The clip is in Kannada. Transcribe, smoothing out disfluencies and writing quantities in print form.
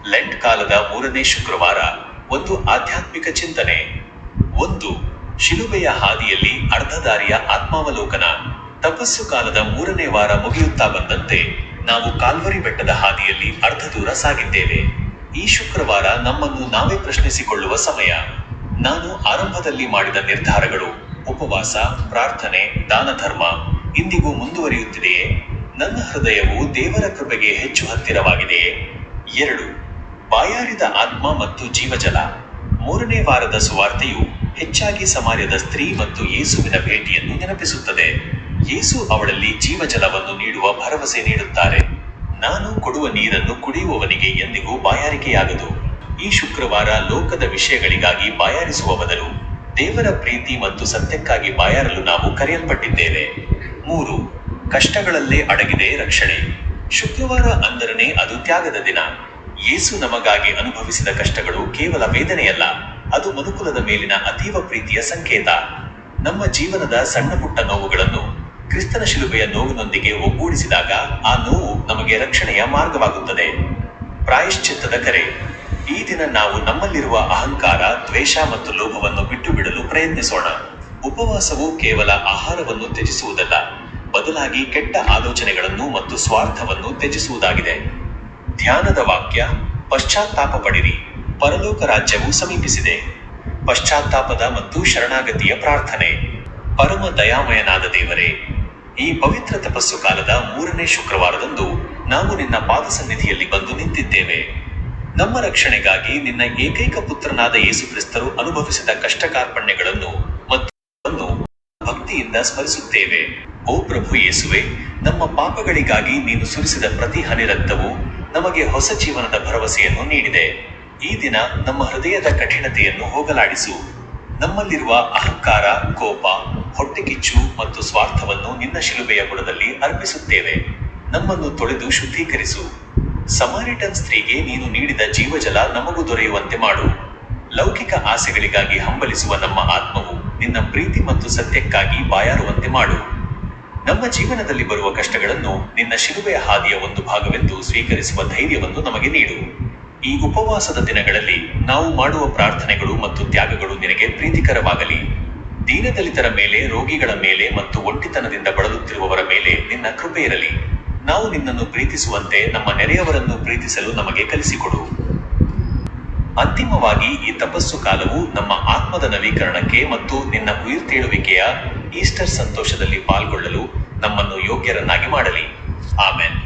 ಲೆಂಟ್ ಕಾಲದ 3ನೇ ಶುಕ್ರವಾರ. ಒಂದು ಆಧ್ಯಾತ್ಮಿಕ ಚಿಂತನೆ. 1. ಶಿಲುಬೆಯ ಹಾದಿಯಲ್ಲಿ ಅರ್ಧ ದಾರಿಯ ಆತ್ಮಾವಲೋಕನ. ತಪಸ್ಸು ಕಾಲದ 3ನೇ ವಾರ ಮುಗಿಯುತ್ತಾ ಬಂದಂತೆ ನಾವು ಕಾಲ್ವರಿ ಬೆಟ್ಟದ ಹಾದಿಯಲ್ಲಿ ಅರ್ಧ ದೂರ ಸಾಗಿದ್ದೇವೆ. ಈ ಶುಕ್ರವಾರ ನಮ್ಮನ್ನು ನಾವೇ ಪ್ರಶ್ನಿಸಿಕೊಳ್ಳುವ ಸಮಯ. ನಾನು ಆರಂಭದಲ್ಲಿ ಮಾಡಿದ ನಿರ್ಧಾರಗಳು, ಉಪವಾಸ, ಪ್ರಾರ್ಥನೆ, ದಾನ ಧರ್ಮ, ಇಂದಿಗೂ ಮುಂದುವರಿಯುತ್ತಿದೆಯೇ? ನನ್ನ ಹೃದಯವು ದೇವರ ಕೃಪೆಗೆ ಹೆಚ್ಚು ಹತ್ತಿರವಾಗಿದೆಯೇ? 2. ಬಾಯಾರಿದ ಆತ್ಮ ಮತ್ತು ಜೀವಜಲ. 3ನೇ ವಾರದ ಸುವಾರ್ತೆಯು ಹೆಚ್ಚಾಗಿ ಸಮಾರ್ಯದ ಸ್ತ್ರೀ ಮತ್ತು ಯೇಸುವಿನ ಭೇಟಿಯನ್ನು ನೆನಪಿಸುತ್ತದೆ. ಯೇಸು ಅವಳಲ್ಲಿ ಜೀವಜಲವನ್ನು ನೀಡುವ ಭರವಸೆ ನೀಡುತ್ತಾರೆ. ನಾನು ಕೊಡುವ ನೀರನ್ನು ಕುಡಿಯುವವನಿಗೆ ಎಂದಿಗೂ ಬಾಯಾರಿಕೆಯಾಗದು. ಈ ಶುಕ್ರವಾರ ಲೋಕದ ವಿಷಯಗಳಿಗಾಗಿ ಬಾಯಾರಿಸುವ ಬದಲು ದೇವರ ಪ್ರೀತಿ ಮತ್ತು ಸತ್ಯಕ್ಕಾಗಿ ಬಾಯಾರಲು ನಾವು ಕರೆಯಲ್ಪಟ್ಟಿದ್ದೇವೆ. 3. ಕಷ್ಟಗಳಲ್ಲೇ ಅಡಗಿದೆ ರಕ್ಷಣೆ. ಶುಕ್ರವಾರ ಅಂದರನೇ ಅದು ತ್ಯಾಗದ ದಿನ. ಯೇಸು ನಮಗಾಗಿ ಅನುಭವಿಸಿದ ಕಷ್ಟಗಳು ಕೇವಲ ವೇದನೆಯಲ್ಲ, ಅದು ಮನುಕುಲದ ಮೇಲಿನ ಅತೀವ ಪ್ರೀತಿಯ ಸಂಕೇತ. ನಮ್ಮ ಜೀವನದ ಸಣ್ಣ ಪುಟ್ಟ ನೋವುಗಳನ್ನು ಕ್ರಿಸ್ತನ ಶಿಲುಬೆಯ ನೋವಿನೊಂದಿಗೆ ಒಗ್ಗೂಡಿಸಿದಾಗ ಆ ನೋವು ನಮಗೆ ರಕ್ಷಣೆಯ ಮಾರ್ಗವಾಗುತ್ತದೆ. ಪ್ರಾಯಶ್ಚಿತ್ತದ ಕರೆ. ಈ ದಿನ ನಾವು ನಮ್ಮಲ್ಲಿರುವ ಅಹಂಕಾರ, ದ್ವೇಷ ಮತ್ತು ಲೋಭವನ್ನು ಬಿಟ್ಟು ಬಿಡಲು ಪ್ರಯತ್ನಿಸೋಣ. ಉಪವಾಸವು ಕೇವಲ ಆಹಾರವನ್ನು ತ್ಯಜಿಸುವುದಲ್ಲ, ಬದಲಾಗಿ ಕೆಟ್ಟ ಆಲೋಚನೆಗಳನ್ನು ಮತ್ತು ಸ್ವಾರ್ಥವನ್ನು ತ್ಯಜಿಸುವುದಾಗಿದೆ. ಧ್ಯಾನದ ವಾಕ್ಯ. ಪಶ್ಚಾತ್ತಾಪ ಪಡಿರಿ, ಪರಲೋಕ ರಾಜ್ಯವು ಸಮೀಪಿಸಿದೆ. ಪಶ್ಚಾತ್ತಾಪದ ಮತ್ತು ಶರಣಾಗತಿಯ ಪ್ರಾರ್ಥನೆ. ಪರಮ ದಯಾಮಯನಾದ ದೇವರೇ, ಈ ಪವಿತ್ರ ತಪಸ್ಸು ಕಾಲದ 3ನೇ ಶುಕ್ರವಾರದಂದು ನಾವು ನಿನ್ನ ಪಾದ ಸನ್ನಿಧಿಯಲ್ಲಿ ಬಂದು ನಿಂತಿದ್ದೇವೆ. ನಮ್ಮ ರಕ್ಷಣೆಗಾಗಿ ನಿನ್ನ ಏಕೈಕ ಪುತ್ರನಾದ ಯೇಸು ಕ್ರಿಸ್ತರು ಅನುಭವಿಸಿದ ಕಷ್ಟ ಕಾರ್ಪಣ್ಯಗಳನ್ನು ಮತ್ತು ಭಕ್ತಿಯಿಂದ ಸ್ಮರಿಸುತ್ತೇವೆ. ಓ ಪ್ರಭು ಯೇಸುವೆ, ನಮ್ಮ ಪಾಪಗಳಿಗಾಗಿ ನೀನು ಸುರಿಸಿದ ಪ್ರತಿ ಹನಿ ರಕ್ತವು ನಮಗೆ ಹೊಸ ಜೀವನದ ಭರವಸೆಯನ್ನು ನೀಡಿದೆ. ಈ ದಿನ ನಮ್ಮ ಹೃದಯದ ಕಠಿಣತೆಯನ್ನು ಹೋಗಲಾಡಿಸು. ನಮ್ಮಲ್ಲಿರುವ ಅಹಂಕಾರ, ಕೋಪ, ಹೊಟ್ಟೆಕಿಚ್ಚು ಮತ್ತು ಸ್ವಾರ್ಥವನ್ನು ನಿನ್ನ ಶಿಲುಬೆಯ ಬುಡದಲ್ಲಿ ಅರ್ಪಿಸುತ್ತೇವೆ. ನಮ್ಮನ್ನು ತೊಳೆದು ಶುದ್ಧೀಕರಿಸು. ಸಮಾರಿಟನ್ ಸ್ತ್ರೀಗೆ ನೀನು ನೀಡಿದ ಜೀವಜಲ ನಮಗೂ ದೊರೆಯುವಂತೆ ಮಾಡು. ಲೌಕಿಕ ಆಸೆಗಳಿಗಾಗಿ ಹಂಬಲಿಸುವ ನಮ್ಮ ಆತ್ಮವು ನಿನ್ನ ಪ್ರೀತಿ ಮತ್ತು ಸತ್ಯಕ್ಕಾಗಿ ಬಾಯಾರುವಂತೆ ಮಾಡು. ನಮ್ಮ ಜೀವನದಲ್ಲಿ ಬರುವ ಕಷ್ಟಗಳನ್ನು ನಿನ್ನ ಶಿಲುಬೆಯ ಹಾದಿಯ ಒಂದು ಭಾಗವೆಂದು ಸ್ವೀಕರಿಸುವ ಧೈರ್ಯವನ್ನು ನಮಗೆ ನೀಡು. ಈ ಉಪವಾಸದ ದಿನಗಳಲ್ಲಿ ನಾವು ಮಾಡುವ ಪ್ರಾರ್ಥನೆಗಳು ಮತ್ತು ತ್ಯಾಗಗಳು ನಿನಗೆ ಪ್ರೀತಿಕರವಾಗಲಿ. ದೀನದಲಿತರ ಮೇಲೆ, ರೋಗಿಗಳ ಮೇಲೆ ಮತ್ತು ಒಂಟಿತನದಿಂದ ಬಳಲುತ್ತಿರುವವರ ಮೇಲೆ ನಿನ್ನ ಕೃಪೆ ಇರಲಿ. ನಾವು ನಿನ್ನನ್ನು ಪ್ರೀತಿಸುವಂತೆ ನಮ್ಮ ನೆರೆಯವರನ್ನು ಪ್ರೀತಿಸಲು ನಮಗೆ ಕಲಿಸಿಕೊಡು. ಅಂತಿಮವಾಗಿ, ಈ ತಪಸ್ಸು ಕಾಲವು ನಮ್ಮ ಆತ್ಮದ ನವೀಕರಣಕ್ಕೆ ಮತ್ತು ನಿನ್ನ ಉಯಿರ್ತೇಳುವಿಕೆಯ ಈಸ್ಟರ್ ಸಂತೋಷದಲ್ಲಿ ಪಾಲ್ಗೊಳ್ಳಲು ನಮ್ಮನ್ನು ಯೋಗ್ಯರನ್ನಾಗಿ ಮಾಡಲಿ. ಆಮೆನ್.